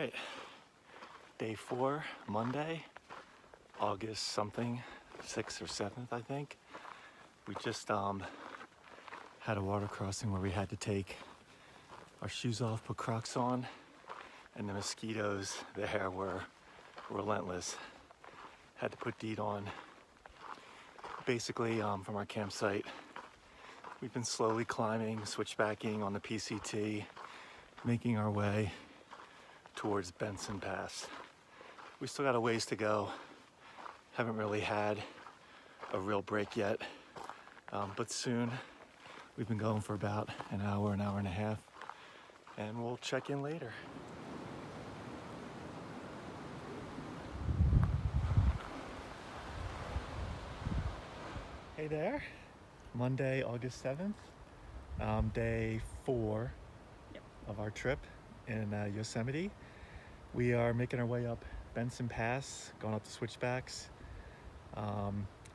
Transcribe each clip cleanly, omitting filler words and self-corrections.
right, day 4, Monday, August something, 6th or 7th, I think. We just had a water crossing where we had to take our shoes off, put Crocs on, and the mosquitoes there were relentless. Had to put DEET on. Basically, from our campsite, we've been slowly climbing, switchbacking on the PCT, making our way towards Benson Pass. We still got a ways to go. Haven't really had a real break yet, but soon. We've been going for about an hour and a half, and we'll check in later. Hey there, Monday, August 7th, day 4 of our trip in Yosemite. We are making our way up Benson Pass, going up the switchbacks.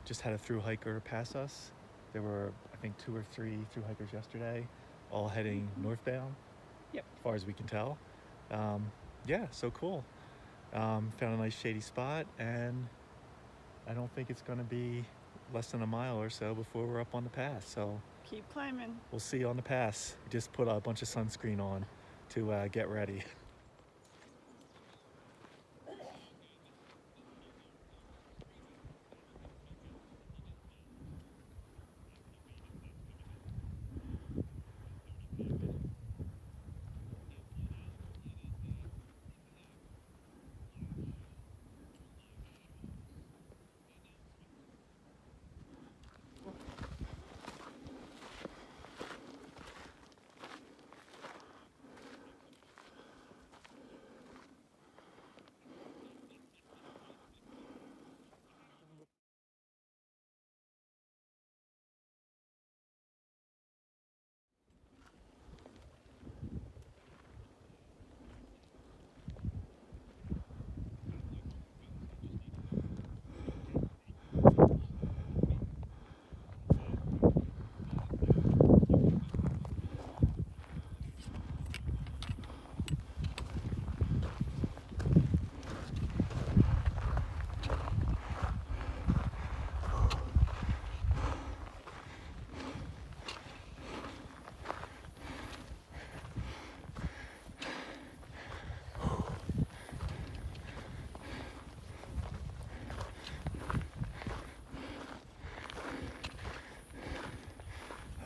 Just had a thru hiker pass us. There were, I think, 2 or 3 thru hikers yesterday, all heading northbound, as far as we can tell. Yeah, so cool. Found a nice shady spot, and I don't think it's going to be less than a mile or so before we're up on the pass. So keep climbing. We'll see you on the pass. We just put a bunch of sunscreen on to get ready.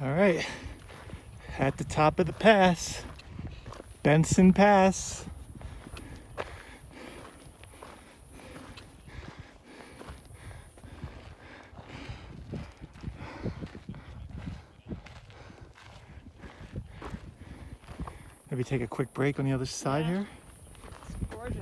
All right, at the top of the pass, Benson Pass. Maybe take a quick break on the other side here. It's gorgeous.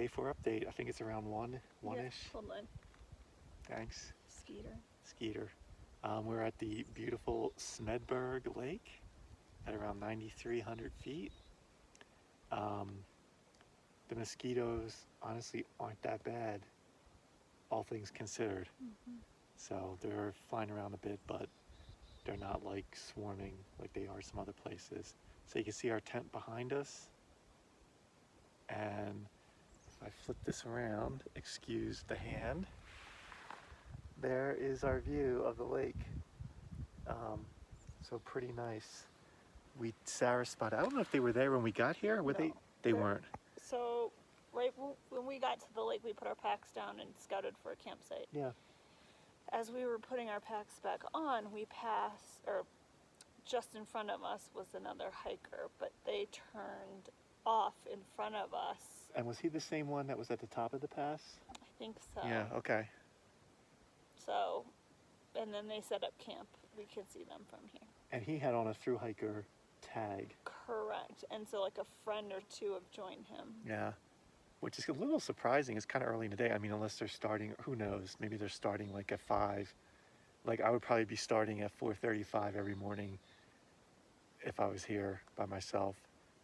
day 4 update. I think it's around one-ish. Hold on. Thanks. Skeeter. We're at the beautiful Smedberg Lake at around 9,300 feet. The mosquitoes honestly aren't that bad, all things considered. So they're flying around a bit, but they're not like swarming like they are some other places. So you can see our tent behind us. And if I flip this around, excuse the hand, there is our view of the lake. So pretty nice. Sarah spotted, I don't know if they were there when we got here. Were No, they weren't. So, right when we got to the lake, we put our packs down and scouted for a campsite. Yeah. As we were putting our packs back on, we passed, or just in front of us was another hiker, but they turned off in front of us. And was he the same one that was at the top of the pass? I think so. Yeah, okay. So, and then they set up camp. We could see them from here. And he had on a thru hiker tag. Correct. And so like a friend or two have joined him. Yeah. Which is a little surprising. It's kind of early in the day. I mean, unless they're starting, who knows? Maybe they're starting like at 5. Like I would probably be starting at 4:35 every morning if I was here by myself,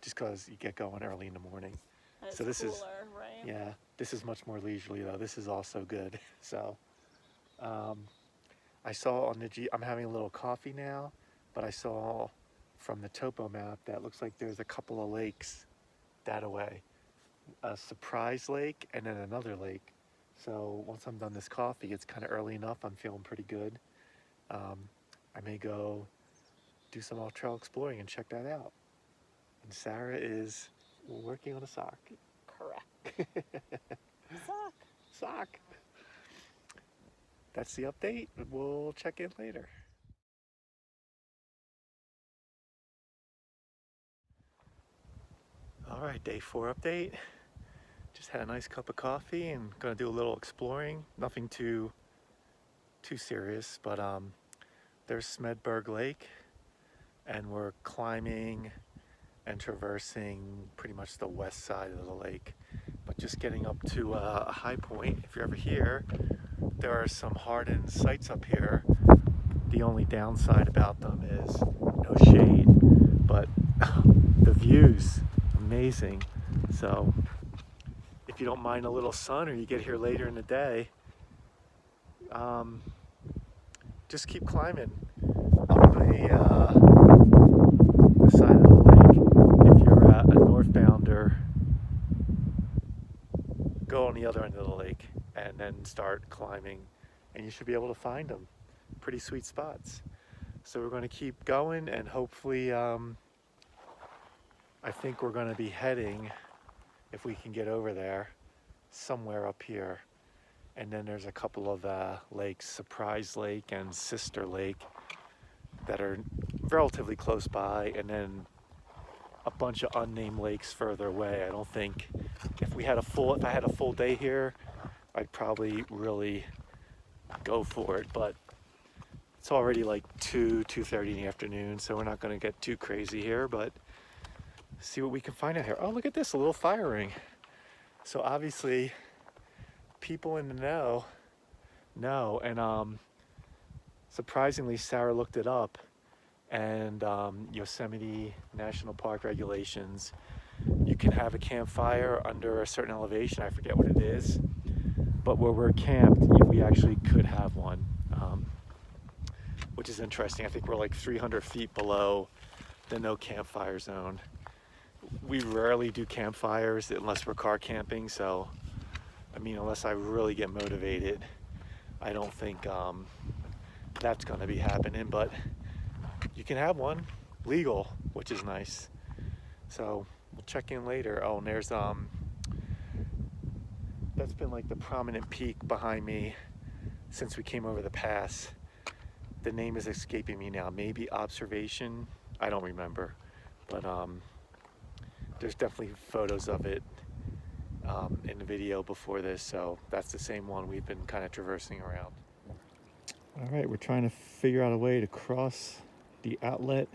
just because you get going early in the morning. And So it's this cooler, is, right? yeah, this is much more leisurely though. This is also good. So, I saw on the I'm having a little coffee now, but I saw from the topo map that looks like there's a couple of lakes that away. A surprise lake and then another lake. So once I'm done this coffee, it's kind of early enough. I'm feeling pretty good. I may go do some off-trail exploring and check that out. And Sarah is working on a sock. Correct. Sock. That's the update. We'll check in later. All right, day 4 update. Just had a nice cup of coffee and gonna do a little exploring. Nothing too serious, but there's Smedberg Lake, and we're climbing and traversing pretty much the west side of the lake, but just getting up to a high point. If you're ever here, there are some hardened sites up here. The only downside about them is no shade, but the view's amazing. So if you don't mind a little sun or you get here later in the day, just keep climbing up the side of the lake. If you're a northbounder, go on the other end of the lake and then start climbing, and you should be able to find them. Pretty sweet spots. So we're going to keep going, and hopefully I think we're going to be heading, if we can get over there, somewhere up here. And then there's a couple of lakes, Surprise Lake and Sister Lake, that are relatively close by, and then a bunch of unnamed lakes further away. I don't think, if I had a full day here, I'd probably really go for it, but it's already like 2:30 in the afternoon, so we're not going to get too crazy here, but see what we can find out here. Oh, look at this, a little fire ring. So obviously people in the know, and surprisingly Sarah looked it up, and Yosemite National Park regulations, you can have a campfire under a certain elevation. I forget what it is, but where we're camped, we actually could have one, which is interesting. I think we're like 300 feet below the no campfire zone. We rarely do campfires unless we're car camping, so I mean, unless I really get motivated, I don't think that's going to be happening, but you can have one legal, which is nice. So we'll check in later. Oh, and there's that's been like the prominent peak behind me since we came over the pass. The name is escaping me now. Maybe Observation, I don't remember, but there's definitely photos of it in the video before this, so that's the same one we've been kind of traversing around. All right, we're trying to figure out a way to cross the outlet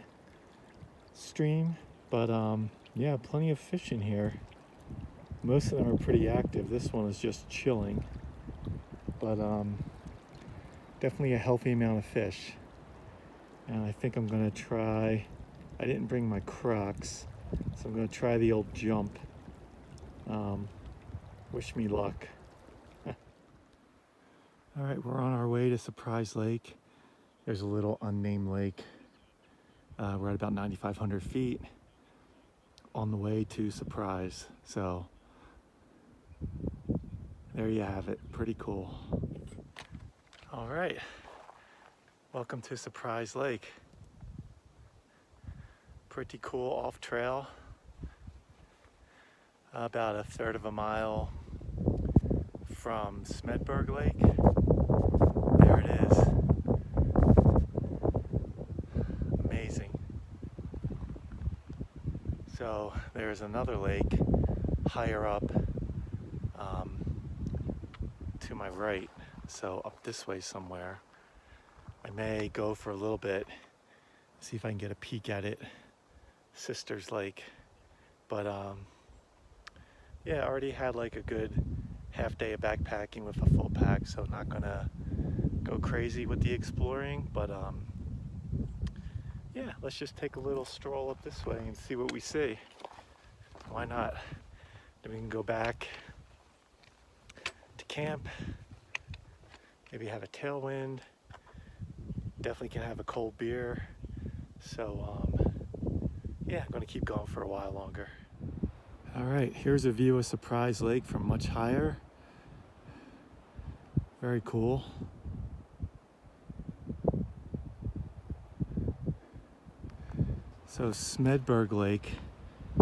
stream, but yeah, plenty of fish in here. Most of them are pretty active. This one is just chilling, but definitely a healthy amount of fish. And I think I'm gonna try, I didn't bring my Crocs, so I'm gonna try the old jump. Wish me luck. All right, we're on our way to Surprise Lake. There's a little unnamed lake. We're at about 9,500 feet on the way to Surprise. So there you have it, pretty cool. All right, welcome to Surprise Lake. Pretty cool off trail. About a third of a mile from Smedberg Lake. There it is. Amazing. So there's another lake higher up to my right. So up this way somewhere. I may go for a little bit, see if I can get a peek at it. Sister's Lake. But yeah, I already had like a good half day of backpacking with a full pack, so not gonna go crazy with the exploring, but yeah, let's just take a little stroll up this way and see what we see. Why not? Then we can go back to camp, maybe have a tailwind, definitely can have a cold beer. So yeah, I'm gonna keep going for a while longer. All right, here's a view of Surprise Lake from much higher. Very cool. So Smedberg Lake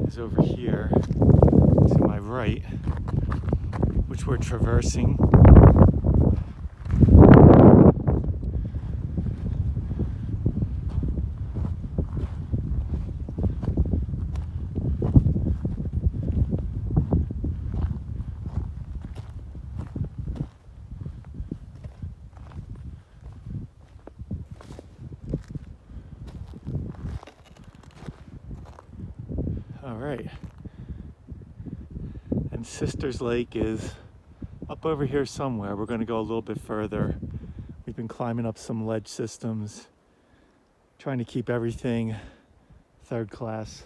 is over here to my right, which we're traversing. All right, and Sister's Lake is up over here somewhere. We're gonna go a little bit further. We've been climbing up some ledge systems, trying to keep everything third class.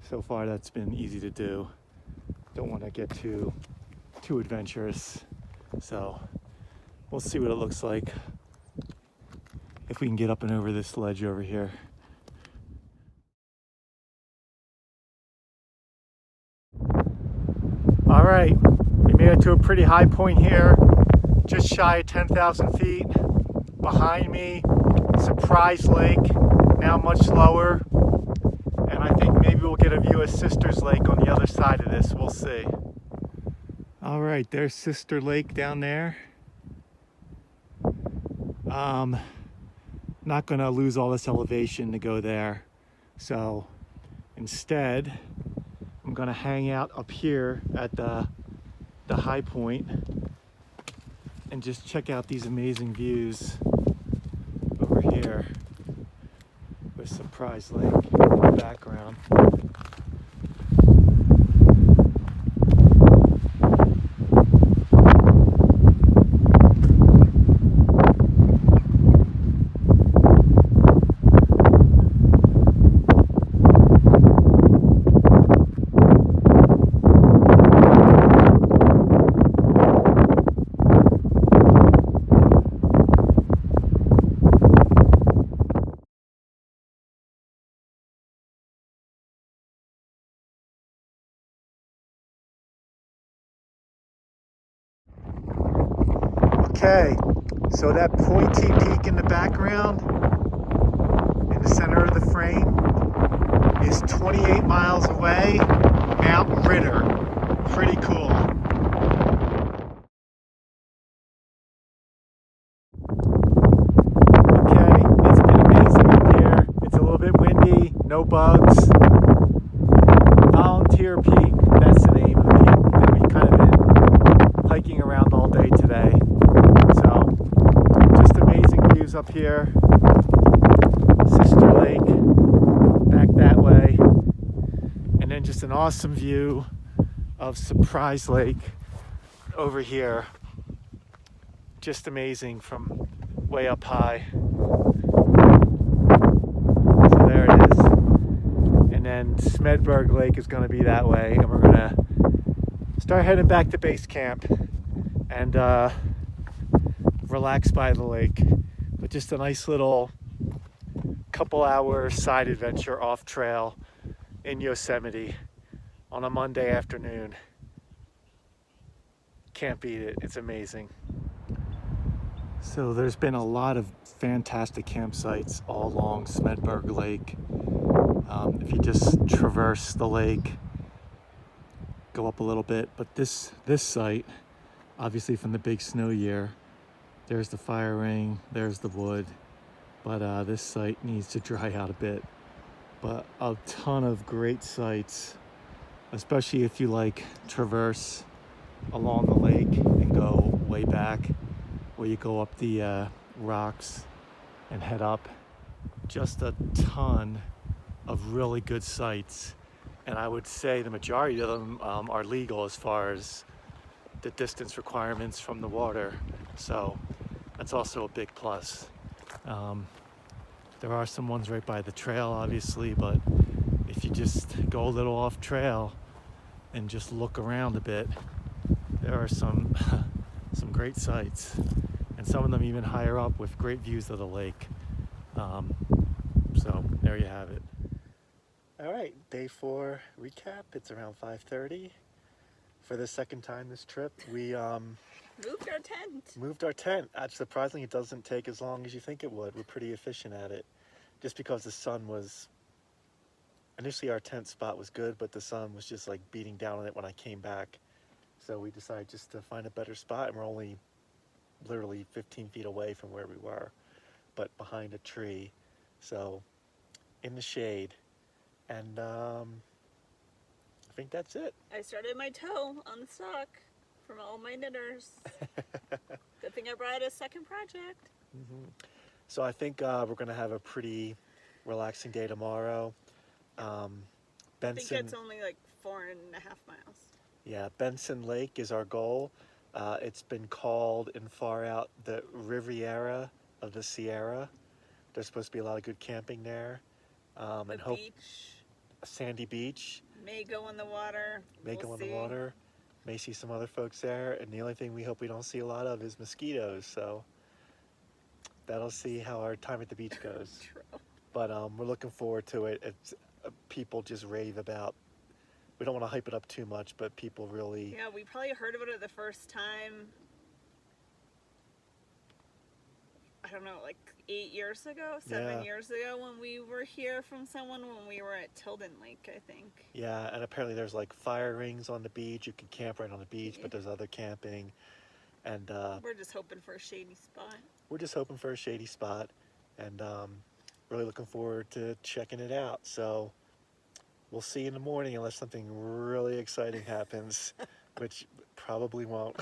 So far that's been easy to do. Don't want to get too adventurous. So we'll see what it looks like if we can get up and over this ledge over here. All right, we made it to a pretty high point here, just shy of 10,000 feet. Behind me, Surprise Lake, now much lower. And I think maybe we'll get a view of Sister's Lake on the other side of this, we'll see. All right, there's Sister Lake down there. Not gonna lose all this elevation to go there. So instead, I'm gonna hang out up here at the high point and just check out these amazing views over here with Surprise Lake in the background. Okay, so that pointy peak in the background, in the center of the frame, is 28 miles away, Mount Ritter. Pretty cool. Okay, it's been amazing up here. It's a little bit windy, no bugs. Volunteer Peak, that's the name of the peak that we've kind of been hiking around all day today. So, just amazing views up here. Sister Lake, back that way. And then just an awesome view of Surprise Lake over here. Just amazing from way up high. So there it is. And then Smedberg Lake is going to be that way, and we're going to start heading back to base camp and relax by the lake. But just a nice little couple-hour side adventure off trail in Yosemite on a Monday afternoon. Can't beat it. It's amazing. So there's been a lot of fantastic campsites all along Smedberg Lake. If you just traverse the lake, go up a little bit, but this site, obviously from the big snow year, there's the fire ring, there's the wood, but this site needs to dry out a bit. But a ton of great sites, especially if you like traverse along the lake and go way back, where you go up the rocks and head up. Just a ton of really good sites, and I would say the majority of them are legal as far as the distance requirements from the water, so that's also a big plus. There are some ones right by the trail, obviously, but if you just go a little off trail and just look around a bit, there are some some great sites, and some of them even higher up with great views of the lake. So there you have it. All right, day 4 recap. It's around 5:30. For the second time this trip, we moved our tent. Surprisingly, it doesn't take as long as you think it would. We're pretty efficient at it, just because the sun was, initially our tent spot was good, but the sun was just like beating down on it when I came back. So we decided just to find a better spot, and we're only literally 15 feet away from where we were, but behind a tree, so in the shade. And I think that's it. I started my toe on the sock from all my knitters. Good thing I brought a second project. Mm-hmm. So I think we're going to have a pretty relaxing day tomorrow. Benson, I think it's only like 4.5 miles. Yeah, Benson Lake is our goal. It's been called in far out the Riviera of the Sierra. There's supposed to be a lot of good camping there. The beach. A sandy beach. May go in the water. May see some other folks there. And the only thing we hope we don't see a lot of is mosquitoes. So that'll see how our time at the beach goes. True. But we're looking forward to it. It's, people just rave about. We don't want to hype it up too much, but people really. Yeah, we probably heard about it the first time, I don't know, like 8 years ago, 7 years ago, when we were here from someone when we were at Tilden Lake, I think. Yeah, and apparently there's like fire rings on the beach. You can camp right on the beach, but there's other camping. And we're just hoping for a shady spot. And really looking forward to checking it out. So we'll see you in the morning unless something really exciting happens, which probably won't.